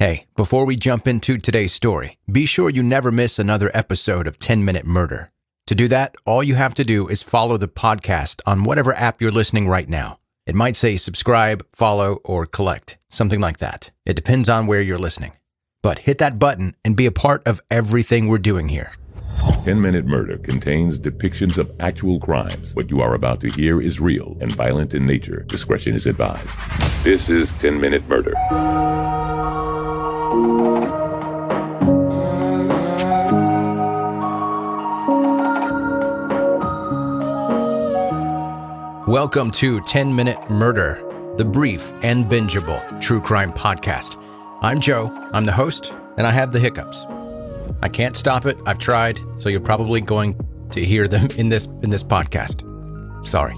Hey, before we jump into today's story, be sure you never miss another episode of 10-Minute Murder. To do that, all you have to do is follow the podcast on whatever app you're listening right now. It might say subscribe, follow, or collect, something like that. It depends on where you're listening. But hit that button and be a part of everything we're doing here. 10-Minute Murder contains depictions of actual crimes. What you are about to hear is real and violent in nature. Discretion is advised. This is 10-Minute Murder. Welcome to 10-Minute Murder, the brief and bingeable true crime podcast. I'm Joe, I'm the host, and I have the hiccups. I can't stop it, I've tried, so you're probably going to hear them in this podcast. Sorry.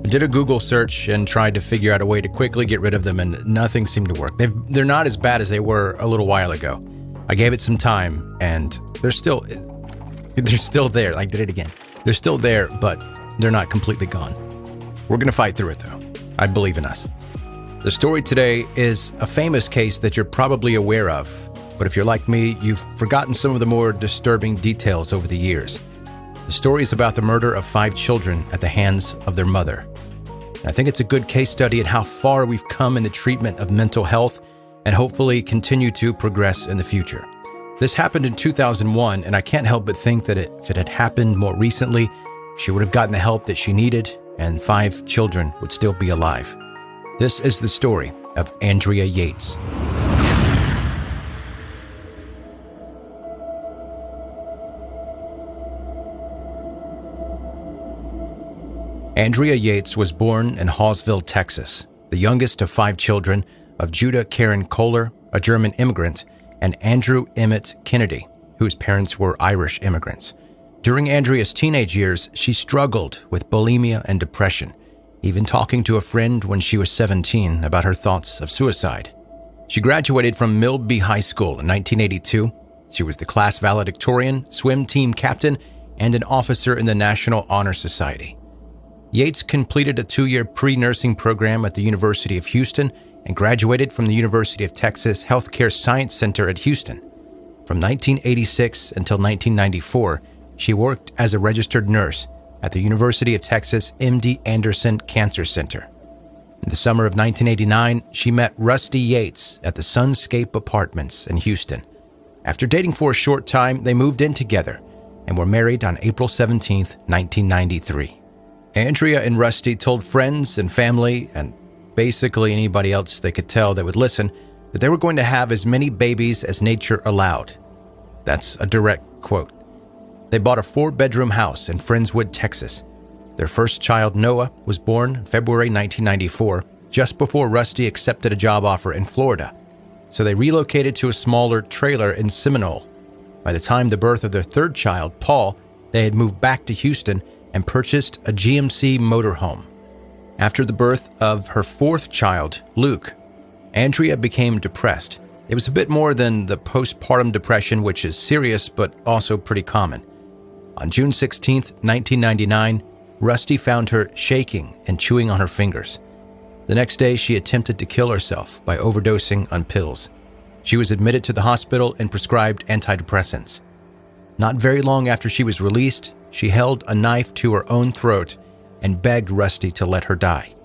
I did a Google search and tried to figure out a way to quickly get rid of them, and nothing seemed to work. They're not as bad as they were a little while ago. I gave it some time, and they're still there. I did it again. They're still there, but they're not completely gone. We're going to fight through it, though. I believe in us. The story today is a famous case that you're probably aware of, but if you're like me, you've forgotten some of the more disturbing details over the years. The story is about the murder of 5 children at the hands of their mother. And I think it's a good case study in how far we've come in the treatment of mental health and hopefully continue to progress in the future. This happened in 2001, and I can't help but think that if it had happened more recently, she would have gotten the help that she needed, and 5 children would still be alive. This is the story of Andrea Yates. Andrea Yates was born in Hallsville, Texas, the youngest of 5 children of Judah Karen Kohler, a German immigrant, and Andrew Emmett Kennedy, whose parents were Irish immigrants. During Andrea's teenage years, she struggled with bulimia and depression, even talking to a friend when she was 17 about her thoughts of suicide. She graduated from Milby High School in 1982. She was the class valedictorian, swim team captain, and an officer in the National Honor Society. Yates completed a 2-year pre-nursing program at the University of Houston and graduated from the University of Texas Healthcare Science Center at Houston. From 1986 until 1994, she worked as a registered nurse at the University of Texas MD Anderson Cancer Center. In the summer of 1989, she met Rusty Yates at the Sunscape Apartments in Houston. After dating for a short time, they moved in together and were married on April 17, 1993. Andrea and Rusty told friends and family, and basically anybody else they could tell that would listen, that they were going to have as many babies as nature allowed. That's a direct quote. They bought a 4-bedroom house in Friendswood, Texas. Their first child, Noah, was born in February 1994, just before Rusty accepted a job offer in Florida. So they relocated to a smaller trailer in Seminole. By the time the birth of their 3rd child, Paul, they had moved back to Houston and purchased a GMC motorhome. After the birth of her 4th child, Luke, Andrea became depressed. It was a bit more than the postpartum depression, which is serious but also pretty common. On June 16, 1999, Rusty found her shaking and chewing on her fingers. The next day, she attempted to kill herself by overdosing on pills. She was admitted to the hospital and prescribed antidepressants. Not very long after she was released, she held a knife to her own throat and begged Rusty to let her die.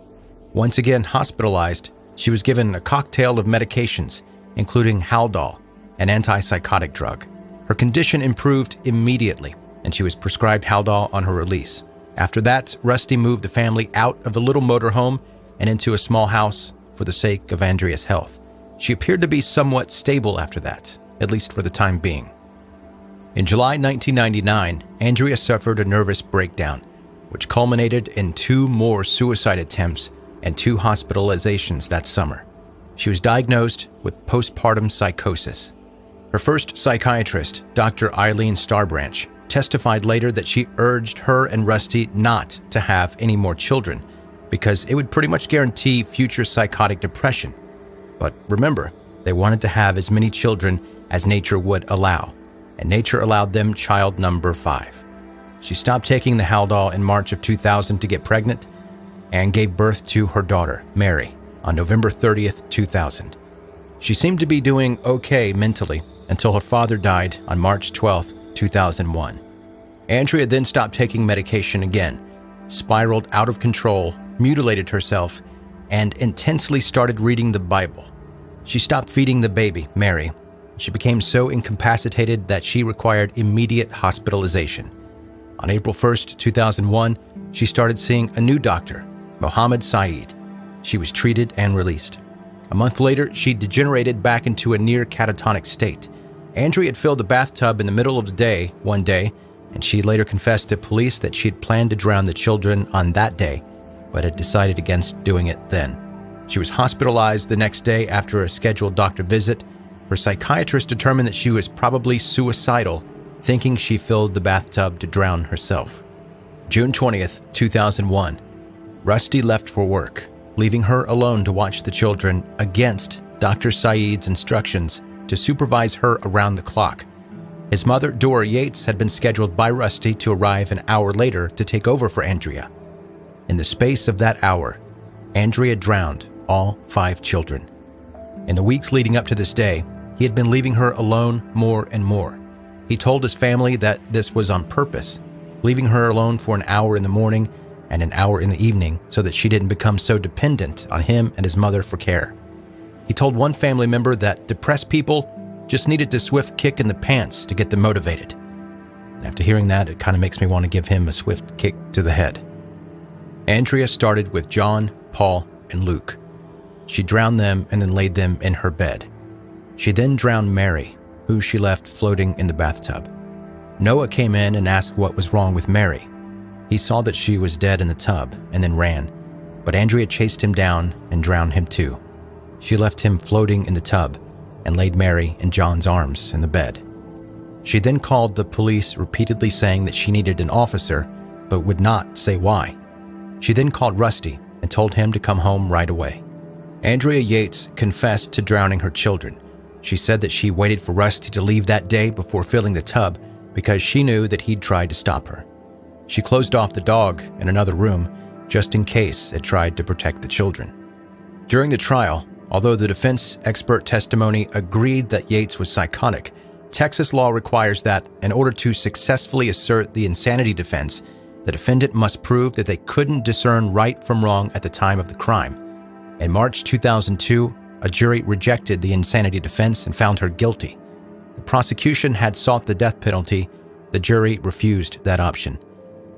Once again hospitalized, she was given a cocktail of medications, including Haldol, an antipsychotic drug. Her condition improved immediately, and she was prescribed Haldol on her release. After that, Rusty moved the family out of the little motorhome and into a small house for the sake of Andrea's health. She appeared to be somewhat stable after that, at least for the time being. In July 1999, Andrea suffered a nervous breakdown, which culminated in 2 more suicide attempts and 2 hospitalizations that summer. She was diagnosed with postpartum psychosis. Her first psychiatrist, Dr. Eileen Starbranch, testified later that she urged her and Rusty not to have any more children because it would pretty much guarantee future psychotic depression. But remember, they wanted to have as many children as nature would allow, and nature allowed them child number 5. She stopped taking the Haldol in March of 2000 to get pregnant and gave birth to her daughter, Mary, on November 30th, 2000. She seemed to be doing okay mentally until her father died on March 12, 2001. Andrea then stopped taking medication again, spiraled out of control, mutilated herself, and intensely started reading the Bible. She stopped feeding the baby, Mary. She became so incapacitated that she required immediate hospitalization. On April 1st, 2001, she started seeing a new doctor, Mohammed Saeed. She was treated and released. A month later, she degenerated back into a near catatonic state. Andrea had filled the bathtub in the middle of the day one day, and she later confessed to police that she had planned to drown the children on that day, but had decided against doing it then. She was hospitalized the next day after a scheduled doctor visit. Her psychiatrist determined that she was probably suicidal, thinking she filled the bathtub to drown herself. June 20th, 2001. Rusty left for work, leaving her alone to watch the children against Dr. Saeed's instructions to supervise her around the clock. His mother, Andrea Yates, had been scheduled by Rusty to arrive an hour later to take over for Andrea. In the space of that hour, Andrea drowned all 5 children. In the weeks leading up to this day, he had been leaving her alone more and more. He told his family that this was on purpose, leaving her alone for an hour in the morning and an hour in the evening so that she didn't become so dependent on him and his mother for care. He told one family member that depressed people just needed a swift kick in the pants to get them motivated. And after hearing that, it kind of makes me want to give him a swift kick to the head. Andrea started with John, Paul, and Luke. She drowned them and then laid them in her bed. She then drowned Mary, who she left floating in the bathtub. Noah came in and asked what was wrong with Mary. He saw that she was dead in the tub and then ran, but Andrea chased him down and drowned him too. She left him floating in the tub and laid Mary in John's arms in the bed. She then called the police, repeatedly saying that she needed an officer, but would not say why. She then called Rusty and told him to come home right away. Andrea Yates confessed to drowning her children. She said that she waited for Rusty to leave that day before filling the tub because she knew that he'd tried to stop her. She closed off the dog in another room just in case it tried to protect the children. During the trial, although the defense expert testimony agreed that Yates was psychotic, Texas law requires that, in order to successfully assert the insanity defense, the defendant must prove that they couldn't discern right from wrong at the time of the crime. In March 2002, a jury rejected the insanity defense and found her guilty. The prosecution had sought the death penalty. The jury refused that option.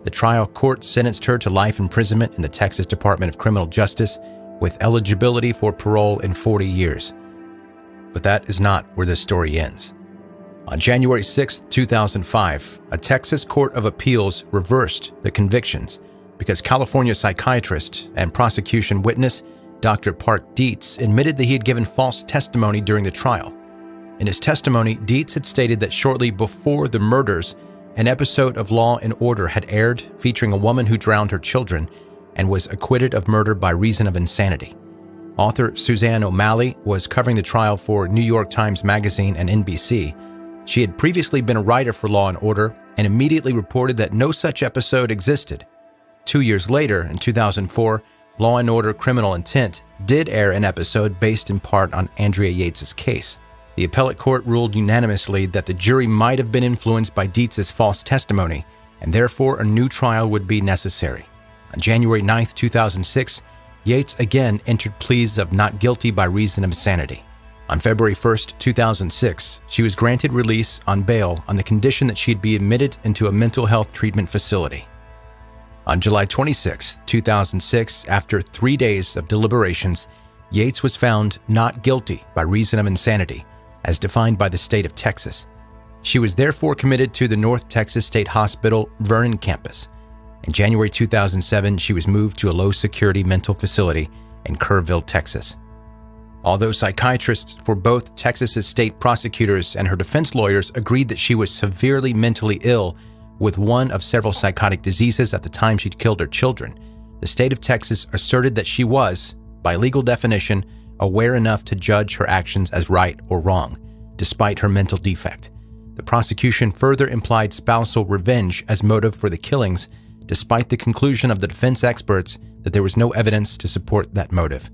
The trial court sentenced her to life imprisonment in the Texas Department of Criminal Justice with eligibility for parole in 40 years. But that is not where this story ends. On January 6, 2005, a Texas Court of Appeals reversed the convictions because California psychiatrist and prosecution witness Dr. Park Dietz admitted that he had given false testimony during the trial. In his testimony, Dietz had stated that shortly before the murders, an episode of Law and Order had aired featuring a woman who drowned her children and was acquitted of murder by reason of insanity. Author Suzanne O'Malley was covering the trial for New York Times Magazine and NBC. She had previously been a writer for Law and Order and immediately reported that no such episode existed. 2 years later, in 2004, Law and Order Criminal Intent did air an episode based in part on Andrea Yates' case. The appellate court ruled unanimously that the jury might have been influenced by Dietz's false testimony, and therefore a new trial would be necessary. On January 9, 2006, Yates again entered pleas of not guilty by reason of insanity. On February 1, 2006, she was granted release on bail on the condition that she'd be admitted into a mental health treatment facility. On July 26, 2006, after 3 days of deliberations, Yates was found not guilty by reason of insanity, as defined by the state of Texas. She was therefore committed to the North Texas State Hospital Vernon campus. In January 2007, she was moved to a low-security mental facility in Kerrville, Texas. Although psychiatrists for both Texas's state prosecutors and her defense lawyers agreed that she was severely mentally ill with one of several psychotic diseases at the time she'd killed her children, the state of Texas asserted that she was, by legal definition, aware enough to judge her actions as right or wrong, despite her mental defect. The prosecution further implied spousal revenge as motive for the killings, despite the conclusion of the defense experts that there was no evidence to support that motive.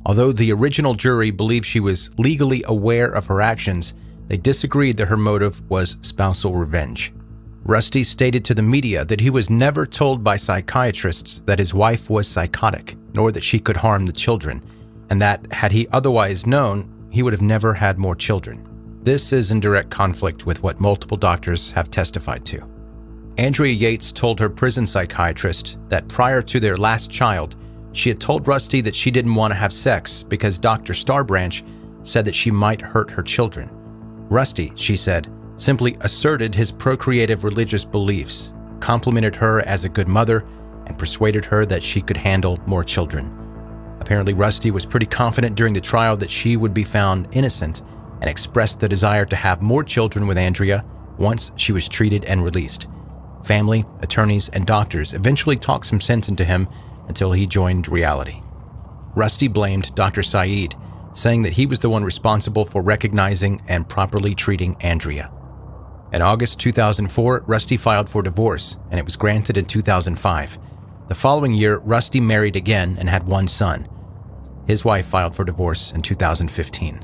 Although the original jury believed she was legally aware of her actions, they disagreed that her motive was spousal revenge. Rusty stated to the media that he was never told by psychiatrists that his wife was psychotic, nor that she could harm the children, and that had he otherwise known, he would have never had more children. This is in direct conflict with what multiple doctors have testified to. Andrea Yates told her prison psychiatrist that prior to their last child, she had told Rusty that she didn't want to have sex because Dr. Starbranch said that she might hurt her children. Rusty, she said, simply asserted his procreative religious beliefs, complimented her as a good mother, and persuaded her that she could handle more children. Apparently, Rusty was pretty confident during the trial that she would be found innocent and expressed the desire to have more children with Andrea once she was treated and released. Family, attorneys, and doctors eventually talked some sense into him until he joined reality. Rusty blamed Dr. Saeed, saying that he was the one responsible for recognizing and properly treating Andrea. In August 2004, Rusty filed for divorce, and it was granted in 2005. The following year, Rusty married again and had one son. His wife filed for divorce in 2015.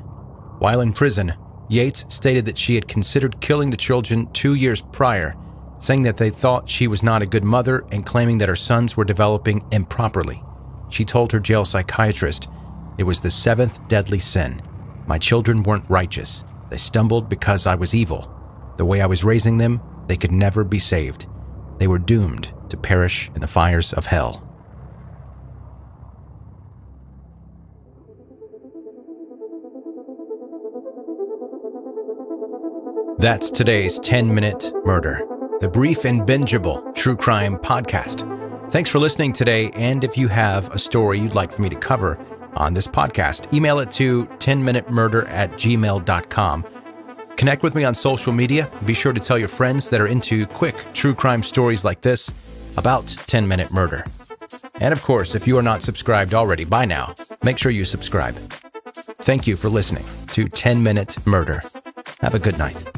While in prison, Yates stated that she had considered killing the children 2 years prior, saying that they thought she was not a good mother and claiming that her sons were developing improperly. She told her jail psychiatrist, "It was the seventh deadly sin. My children weren't righteous. They stumbled because I was evil. The way I was raising them, they could never be saved. They were doomed to perish in the fires of hell." That's today's 10-Minute Murder, the brief and bingeable true crime podcast. Thanks for listening today, and if you have a story you'd like for me to cover on this podcast, email it to 10minutemurder@gmail.com. Connect with me on social media. Be sure to tell your friends that are into quick true crime stories like this about 10-Minute Murder. And of course, if you are not subscribed already by now, make sure you subscribe. Thank you for listening to 10-Minute Murder. Have a good night.